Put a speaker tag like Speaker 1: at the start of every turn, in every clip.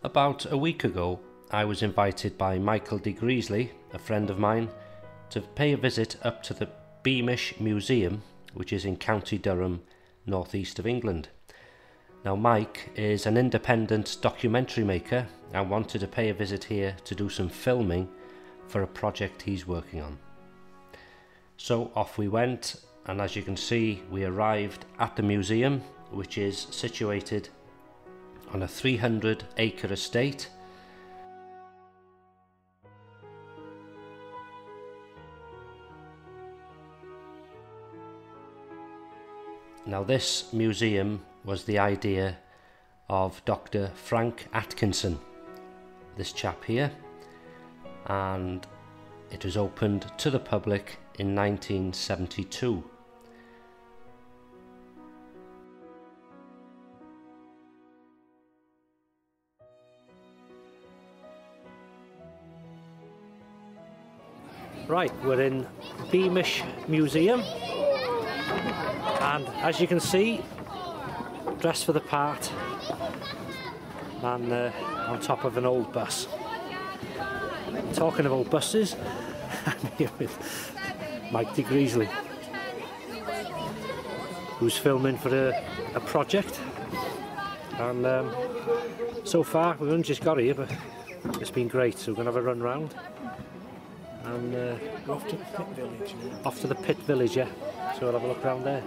Speaker 1: About a week ago, I was invited by Michael De-Greasley, a friend of mine, to pay a visit up to the Beamish Museum, which is in County Durham, northeast of England. Now, Mike is an independent documentary maker and wanted to pay a visit here to do some filming for a project he's working on. So off we went, and as you can see, we arrived at the museum, which is situated on a 300-acre estate. Now, this museum was the idea of Dr. Frank Atkinson, this chap here, and it was opened to the public in 1972. Right, we're in Beamish Museum, and as you can see, dressed for the part and on top of an old bus. Talking of old buses, I'm here with Mike De-Greasley, who's filming for a project, and so far we've only just got here, but it's been great, so we're going to have a run round. And
Speaker 2: Off to the pit village.
Speaker 1: off to the pit village, yeah, so we'll have a look around there.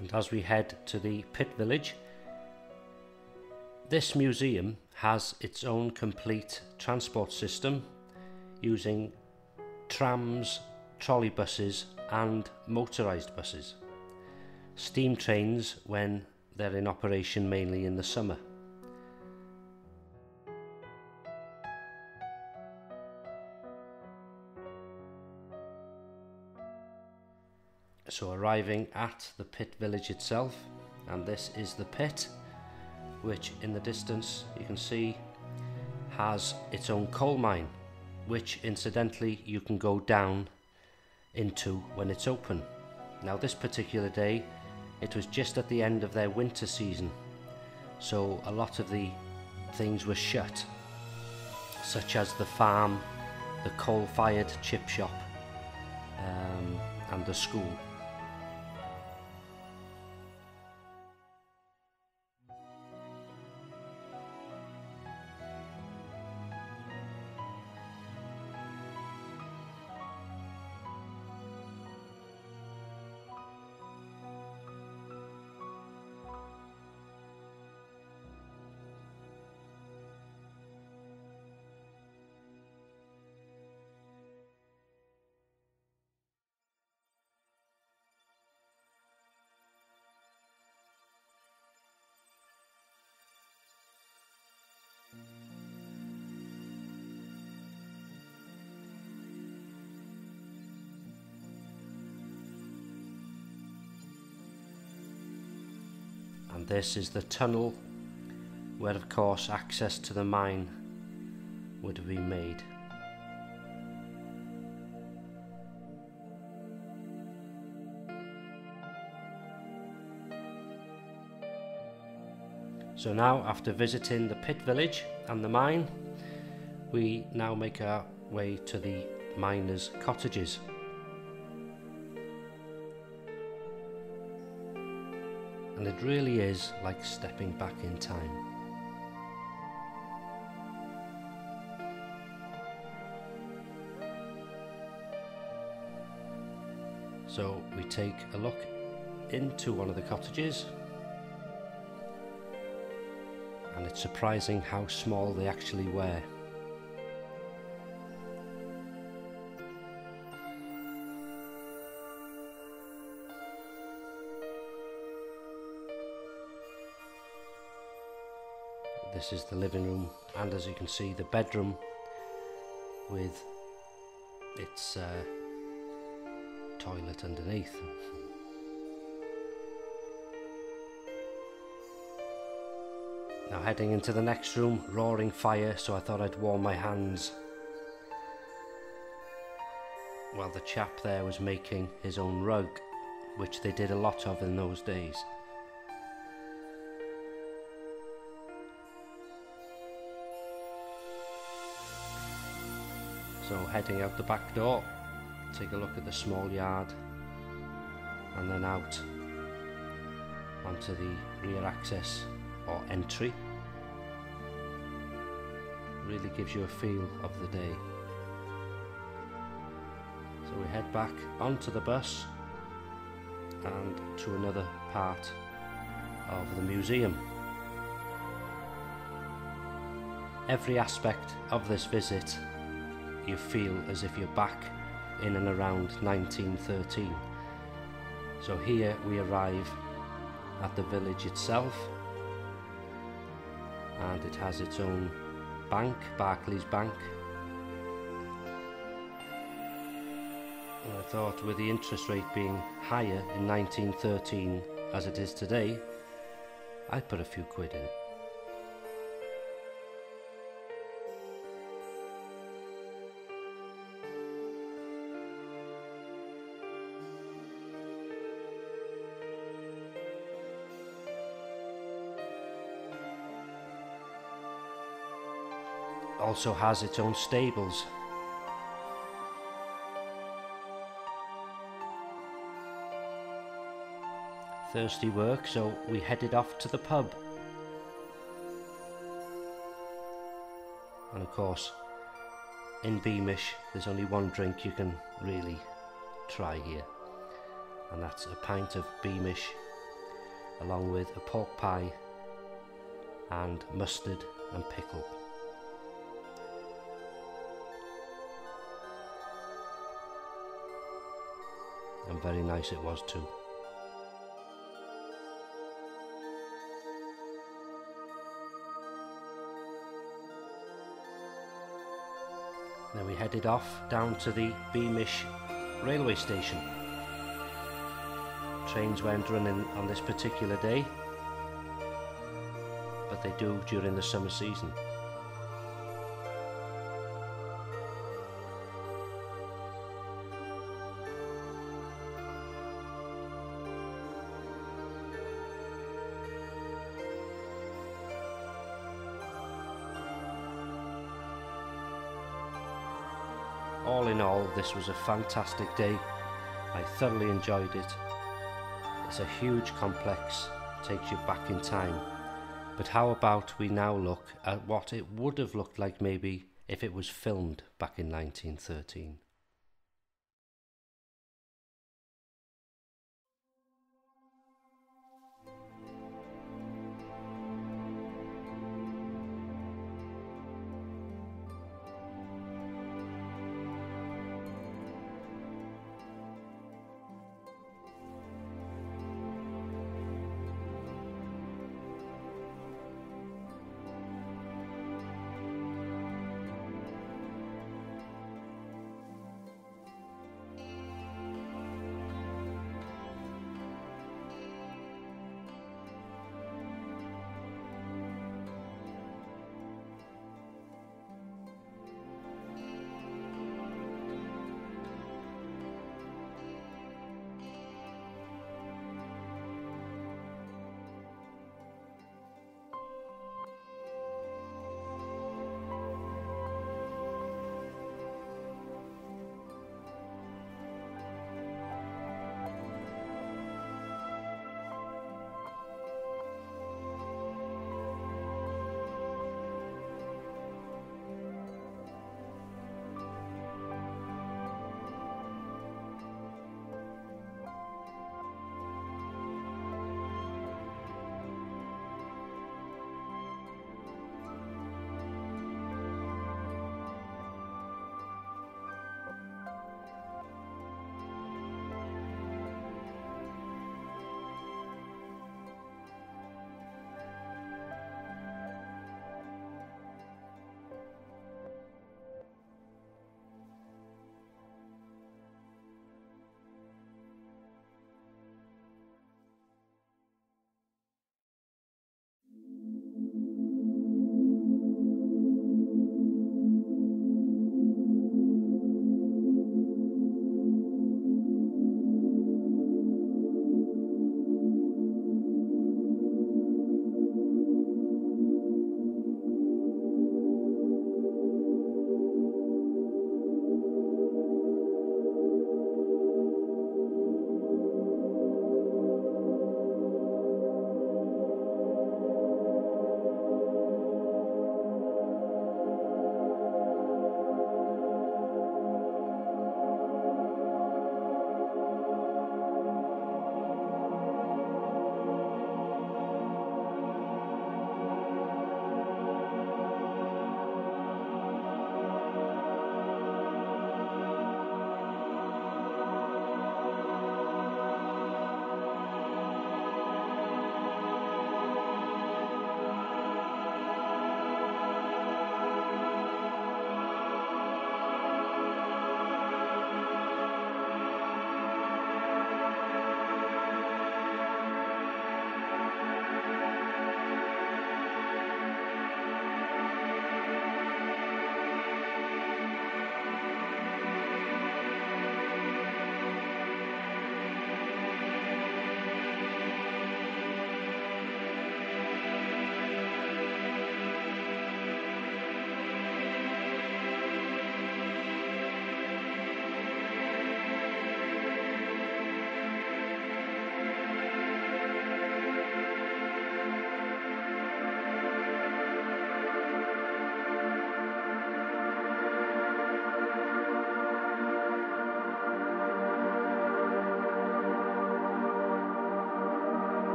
Speaker 1: And as we head to the pit village, this museum has its own complete transport system using trams, trolley buses and motorised buses. Steam trains when they're in operation mainly in the summer. So arriving at the pit village itself, and this is the pit, which in the distance you can see has its own coal mine, which incidentally you can go down into when it's open. Now, this particular day it was just at the end of their winter season, so a lot of the things were shut, such as the farm, the coal-fired chip shop, and the school. And this is the tunnel where, of course, access to the mine would have been made. So now, after visiting the pit village and the mine, we now make our way to the miners' cottages. And it really is like stepping back in time. So we take a look into one of the cottages, and it's surprising how small they actually were. This is the living room, and as you can see, the bedroom with its toilet underneath. Now heading into the next room, roaring fire, so I thought I'd warm my hands while the chap there was making his own rug, which they did a lot of in those days. So heading out the back door, take a look at the small yard, and then out onto the rear access or entry. Really gives you a feel of the day. So we head back onto the bus and to another part of the museum. Every aspect of this visit, you feel as if you're back in and around 1913. So here we arrive at the village itself, and it has its own bank, Barclays Bank. And I thought, with the interest rate being higher in 1913 as it is today, I'd put a few quid in. Also has its own stables. Thirsty work, so we headed off to the pub. And of course, in Beamish, there's only one drink you can really try here, and that's a pint of Beamish along with a pork pie and mustard and pickle. And very nice it was too. Then we headed off down to the Beamish railway station. Trains weren't running on this particular day, but they do during the summer season. All in all, this was a fantastic day. I thoroughly enjoyed it. It's a huge complex, takes you back in time. But how about we now look at what it would have looked like maybe if it was filmed back in 1913.